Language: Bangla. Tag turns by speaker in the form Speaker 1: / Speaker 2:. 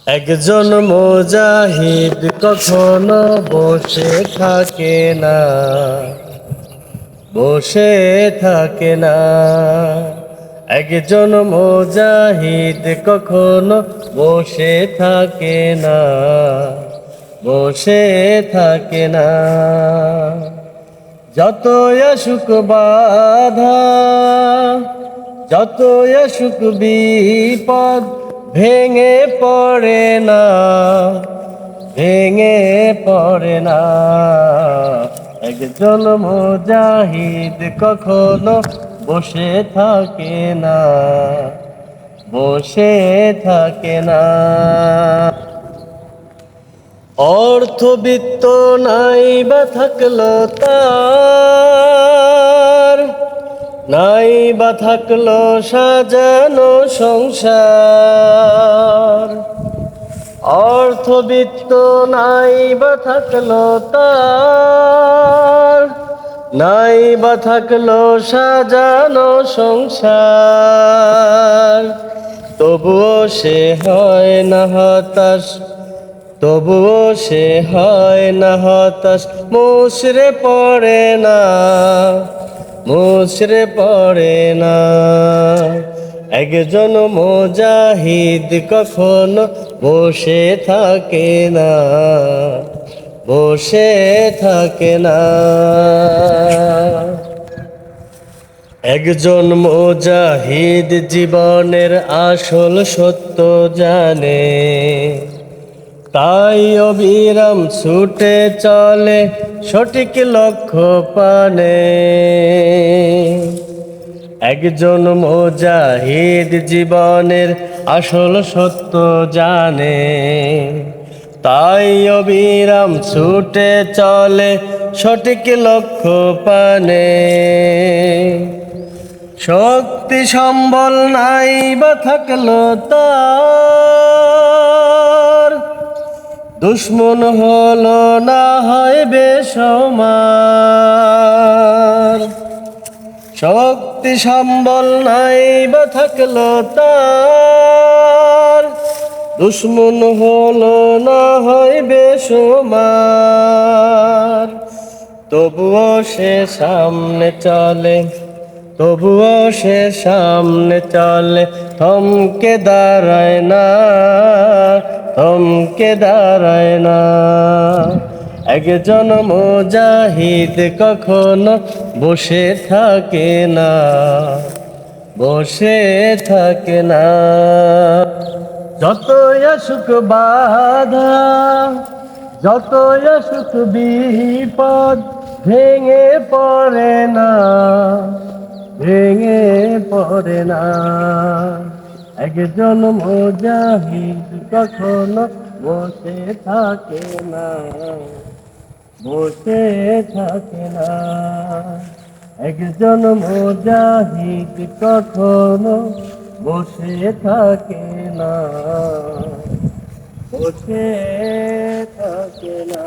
Speaker 1: একজন মুজাহিদ কখনো বসে থাকে না, বসে থাকে না। একজন মুজাহিদ কখনো বসে থাকে না, বসে থাকে না। যতই আসুক বাধা, যতই আসুক বিপদ, ভেঙে পড়ে না, ভেঙে পড়ে না। একজন মুজাহিদ কখনো বসে থাকে না, বসে থাকে না। অর্থবিত্ত নাই বা থাকলো তার, নাই বা থাকলো সাজানো সংসার। অর্থবিত্ত নাই বা থাকলো তার, নাই বা থাকলো সাজানো সংসার। তবুও সে হয় না হতাশ, তবুও সে হয় না হতাশ, মুসরে পড়ে না, মুসরে পড়ে না। একজন মুজাহিদ কখনো বসে থাকে না, বসে থাকে না। একজন মুজাহিদ জীবনের আসল সত্য জানে, তাই অবিরাম ছুটে চলে সঠিক লক্ষ্য পানে। একজন মুজাহিদ জীবনের আসল সত্য জানে, তাই অবিরাম ছুটে চলে সঠিক লক্ষ্য পানে। শক্তি সম্বল নাই বা থাকলো তার, দুশ্মন হলো না হয় বেসমার। শক্তি সম্বল নাই বা থাকলো তার, দুশ্মন হলো না হয় বেসমার। তবুও সে সামনে চলে, তবুও সে সামনে চলে, থমকে দাঁড়ায় না, থমকে দাঁড়ায় না। একজন মুজাহিদ কখনো বসে থাকে না, বসে থাকে না। যতই আসুক বাধা, যতই আসুক বিপদ, ভেঙে পড়ে না, ভেঙে পড়ে না। একজন মুজাহিদ কখনো বসে থাকে না, বসে থাকে না। একজন মুজাহিদ কখনো বসে থাকে না, বসে থাকে না।